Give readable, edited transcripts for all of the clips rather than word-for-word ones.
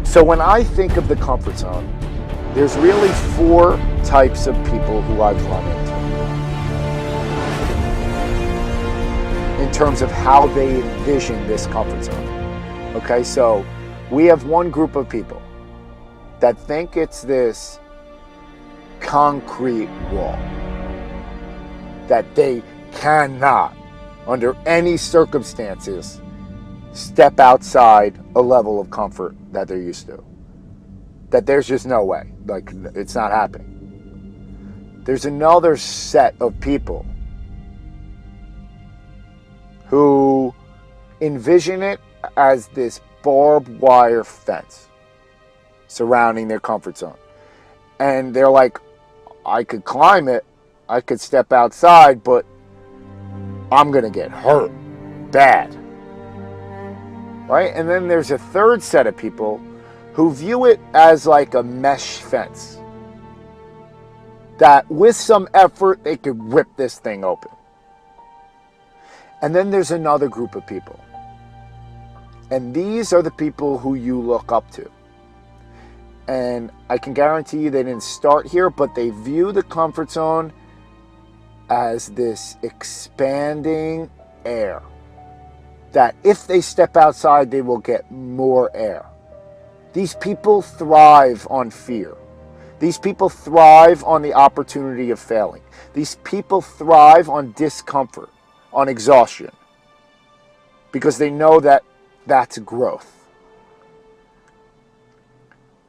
So when I think of the comfort zone, there's really 4 types of people who I've run into in terms of how they envision this comfort zone. Okay, so we have one group of people that think it's this concrete wall that they cannot, under any circumstances, step outside a level of comfort that they're used to. That there's just no way, like it's not happening. There's another set of people who envision it as this barbed wire fence surrounding their comfort zone. And they're like, I could climb it, I could step outside, but I'm gonna get hurt bad. Right? And then there's a third set of people who view it as like a mesh fence. That with some effort, they could rip this thing open. And then there's another group of people. And these are the people who you look up to. And I can guarantee you they didn't start here, but they view the comfort zone as this expanding air. That if they step outside, they will get more air. These people thrive on fear. These people thrive on the opportunity of failing. These people thrive on discomfort, on exhaustion, because they know that that's growth.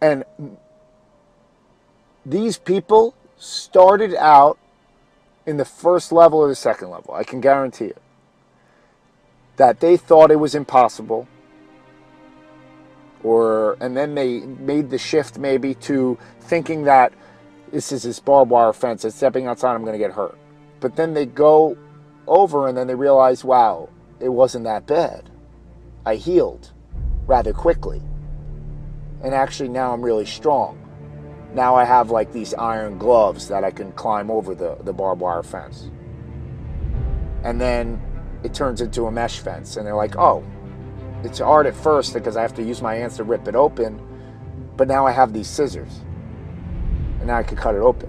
And these people started out in the first level or the second level. I can guarantee it. That they thought it was impossible. And then they made the shift maybe to thinking that this is this barbed wire fence, that stepping outside I'm going to get hurt. But then they go over and then they realize, wow, it wasn't that bad. I healed rather quickly. And actually now I'm really strong. Now I have like these iron gloves that I can climb over the barbed wire fence. And then it turns into a mesh fence. And they're like, oh, it's hard at first because I have to use my hands to rip it open. But now I have these scissors. And now I can cut it open.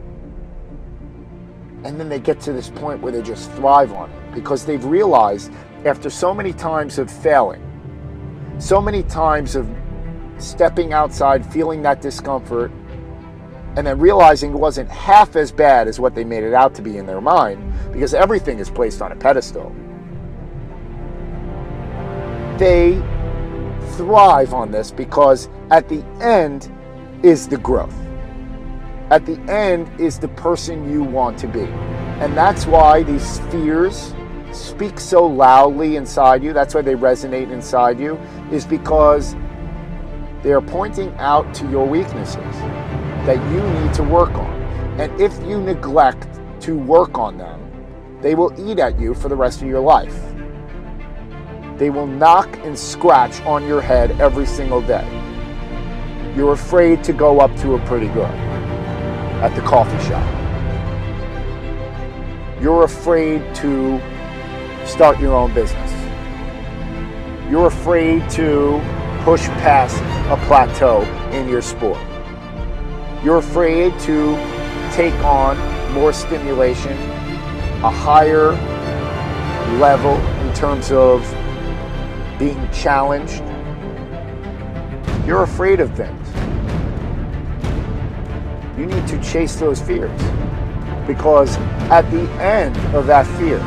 And then they get to this point where they just thrive on it. Because they've realized after so many times of failing, so many times of stepping outside, feeling that discomfort, and then realizing it wasn't half as bad as what they made it out to be in their mind, because everything is placed on a pedestal. They thrive on this because at the end is the growth. At the end is the person you want to be. And that's why these fears speak so loudly inside you. That's why they resonate inside you, is because they're pointing out to your weaknesses that you need to work on. And if you neglect to work on them, they will eat at you for the rest of your life. They will knock and scratch on your head every single day. You're afraid to go up to a pretty girl at the coffee shop. You're afraid to start your own business. You're afraid to push past a plateau in your sport. You're afraid to take on more stimulation, a higher level in terms of being challenged. You're afraid of things. You need to chase those fears, because at the end of that fear,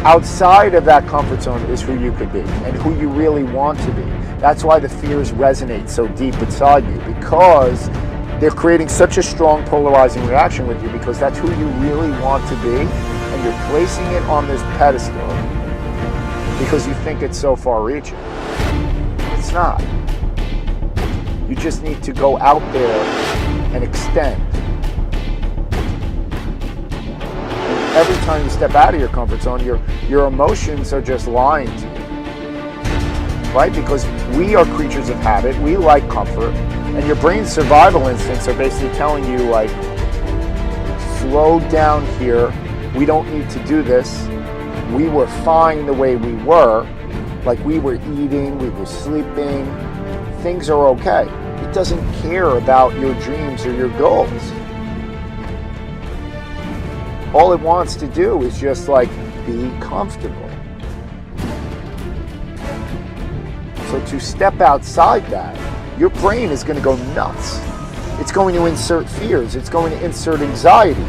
outside of that comfort zone is who you could be and who you really want to be. That's why the fears resonate so deep inside you, because they're creating such a strong polarizing reaction with you, because that's who you really want to be, and you're placing it on this pedestal because you think it's so far-reaching. It's not. You just need to go out there and extend. And every time you step out of your comfort zone, your emotions are just lying to you. Right? Because we are creatures of habit. We like comfort. And your brain's survival instincts are basically telling you, like, slow down here. We don't need to do this. We were fine the way we were. Like, we were eating, we were sleeping. Things are okay. It doesn't care about your dreams or your goals. All it wants to do is just like be comfortable. So to step outside that, your brain is going to go nuts. It's going to insert fears. It's going to insert anxiety.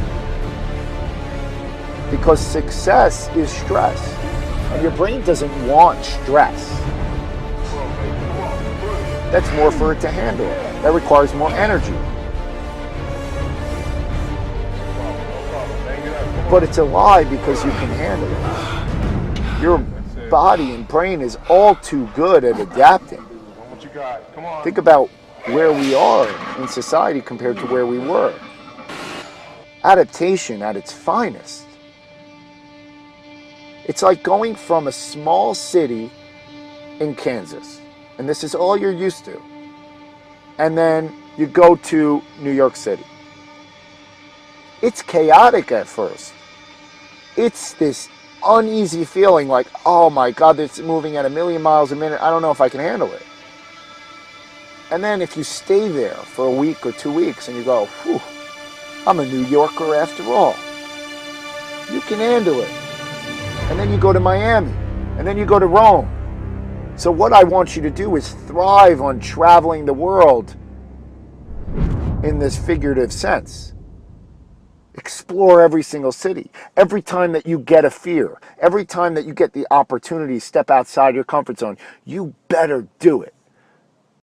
Because success is stress. And your brain doesn't want stress. That's more for it to handle. That requires more energy. But it's a lie because you can handle it. Your body and brain is all too good at adapting. Think about where we are in society compared to where we were. Adaptation at its finest. It's like going from a small city in Kansas, and this is all you're used to, and then you go to New York City. It's chaotic at first. It's this uneasy feeling like, oh my God, it's moving at 1,000,000 miles a minute. I don't know if I can handle it. And then if you stay there for a week or 2 weeks and you go, whew, I'm a New Yorker after all. You can handle it. And then you go to Miami, and then you go to Rome. So what I want you to do is thrive on traveling the world in this figurative sense. Explore every single city. Every time that you get a fear, every time that you get the opportunity to step outside your comfort zone, you better do it.